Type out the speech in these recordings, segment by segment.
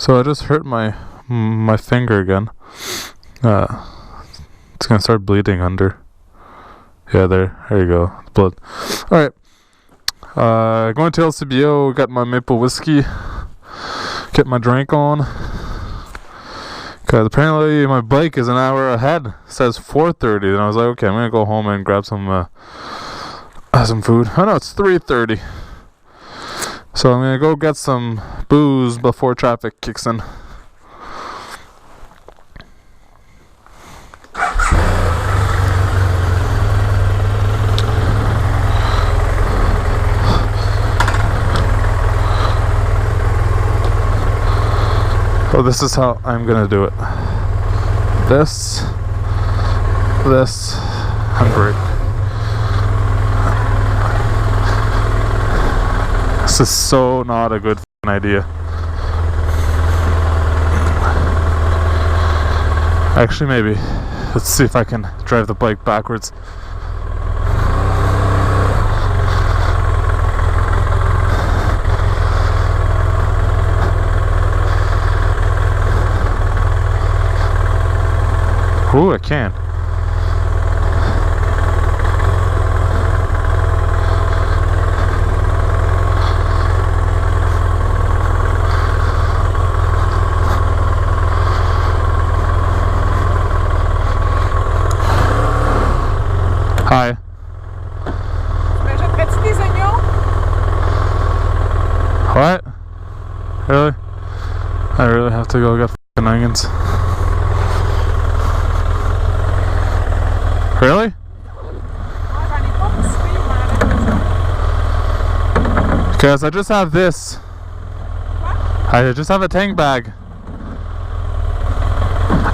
So I just hurt my finger again. It's gonna start bleeding under. Yeah, there you go. Blood. Alright. Going to LCBO, got my maple whiskey. Get my drink on. Cause apparently my bike is an hour ahead. It says 4:30. And I was like, okay, I'm gonna go home and grab some food. Oh no, it's 3:30. So I'm gonna go get some booze before traffic kicks in. Oh, this is how I'm gonna do it. This, and brake. This is so not a good idea. Actually, maybe. Let's see if I can drive the bike backwards. Ooh, I can. Hi. What? Really? I really have to go get fucking onions. Really? Because I just have this. I just have a tank bag.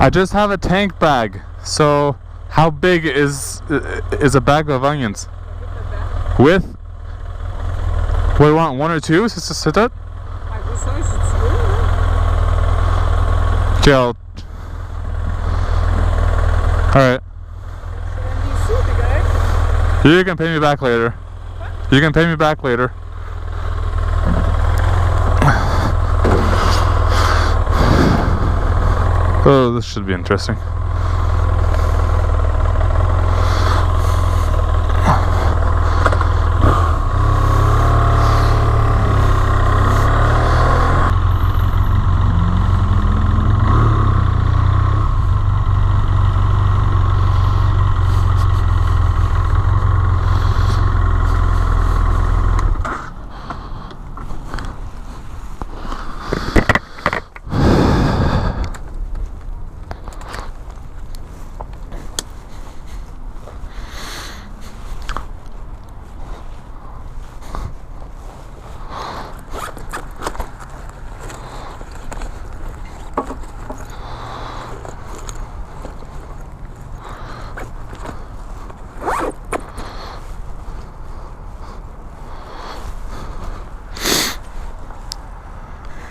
I just have a tank bag. So how big is a bag of onions? With? What do you want? One or two? Is that? Okay, alright. You can pay me back later. You can pay me back later. Oh, this should be interesting.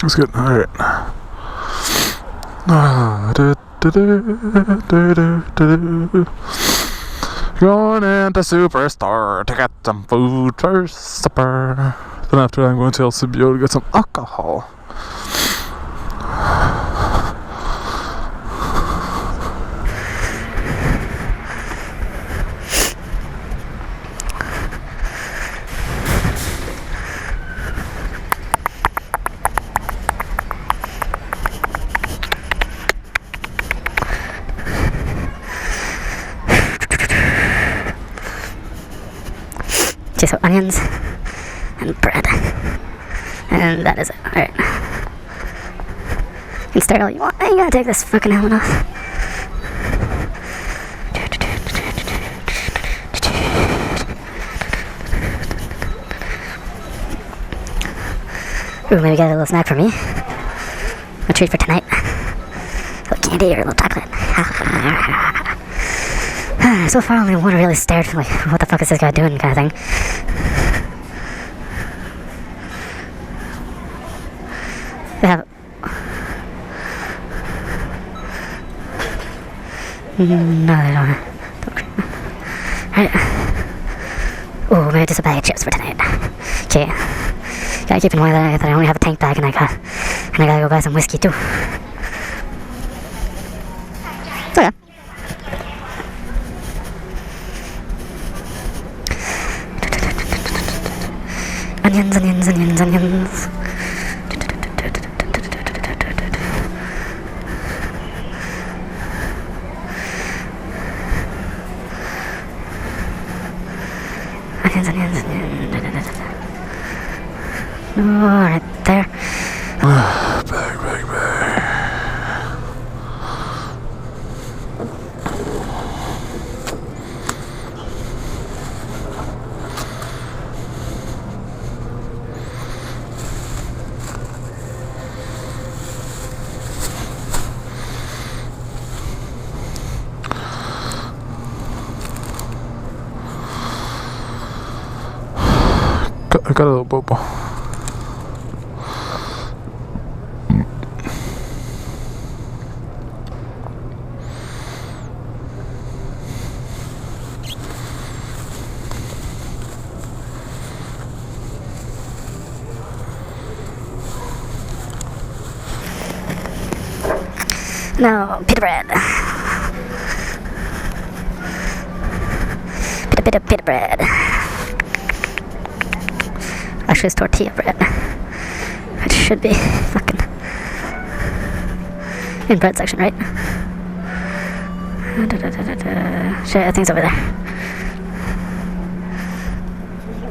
That's good. Alright. Going into Superstore to get some food for supper. Then after that I'm going to LCBO to get some alcohol. So onions and bread, and that is it. Alright, you can start all you want. You gotta take this fucking helmet off. Ooh, maybe get a little snack for me. A treat for tonight. A little candy or a little chocolate. So far only one really stared like, what the fuck is this guy doing kind of thing. They have... No, they don't. Alright. Ooh, maybe just a bag of chips for tonight. Okay. Gotta keep in mind that I only have a tank bag and I gotta go buy some whiskey too. Okay. Onions, onions, onions, onions. Onions, onions, onions. Oh, right there. Bag. I got a little bubble. No, pita bread. Pita bread. Actually, it's tortilla bread. It should be fucking in bread section, right? Shit, I think it's over there.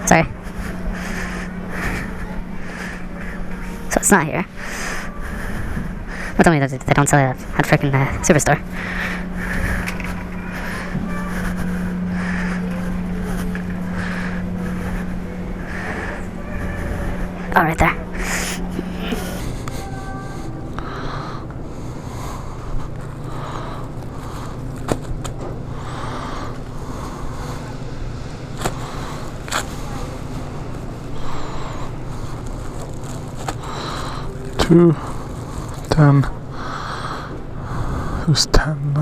Sorry. So it's not here. Don't tell me that they don't sell it at freaking Superstore. Oh, right there. Two, 10. Who's 10?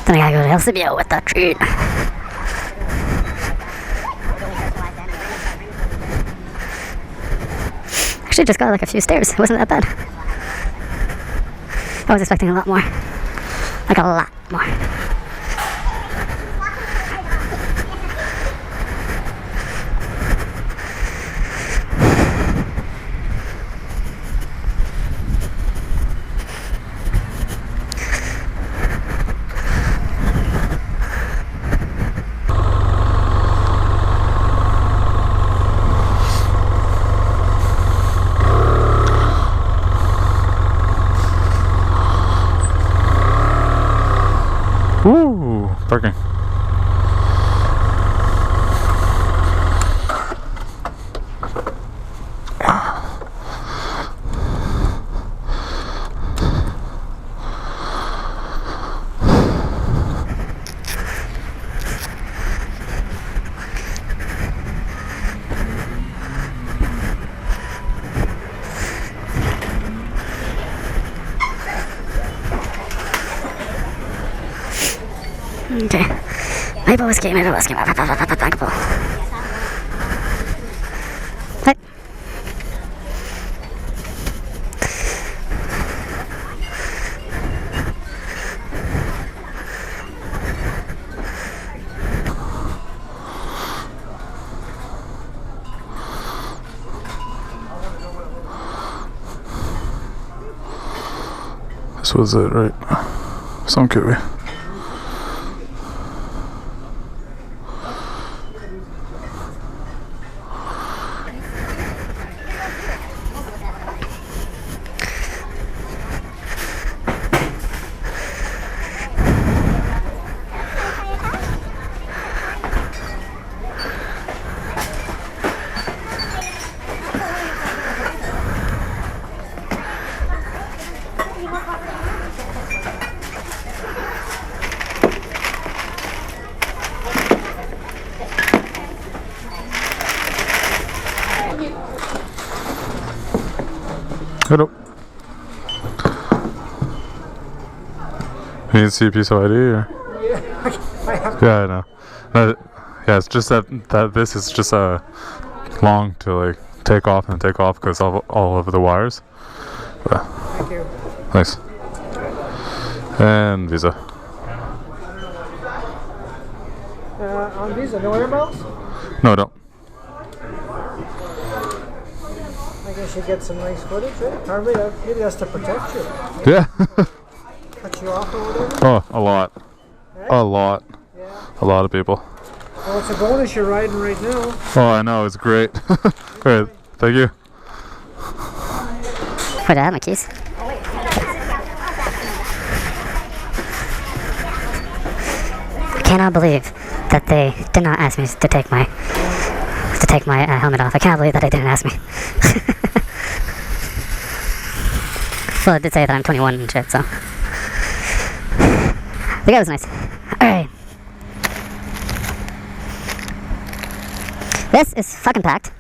Then I gotta go to LCBO with that treat. Actually, just got like a few stairs. It wasn't that bad. I was expecting a lot more. Like a lot more. Ooh, parking. Okay. Maple whiskey. Hi. This was it, right? Some kiwi. Hello. You need to see a piece of ID or? I have Yeah, I know. Yeah, it's just that this is just long to like take off and take off because all over the wires. But, Thank you. thanks. And Visa. On Visa, no air miles? No, don't. I guess you get some nice footage, right? Or maybe that's to protect you. Yeah. Cut you off or whatever. Oh, a lot. Eh? A lot. Yeah. A lot of people. Well, it's a bonus you're riding right now. Oh, I know. It's great. Alright, thank you. Where'd I have my keys? I cannot believe that they did not ask me to take my helmet off. I cannot believe that they didn't ask me. Well, it did say that I'm 21 and shit, so. The guy was nice. Alright. This is fucking packed.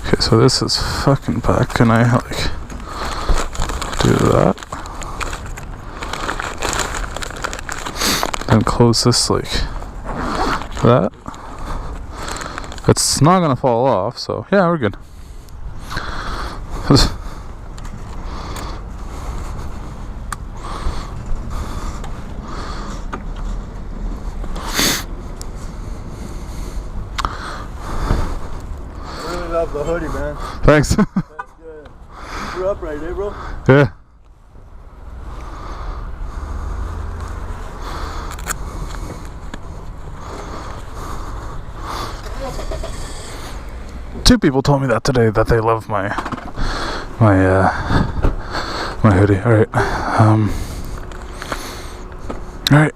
Okay, so this is fucking packed. Can I like do that? And close this like that. It's not gonna fall off, so yeah, we're good. Really love the hoodie, man. Thanks. That's good. You're upright, eh, bro? Yeah. Two people told me that today, that they love my hoodie. All right.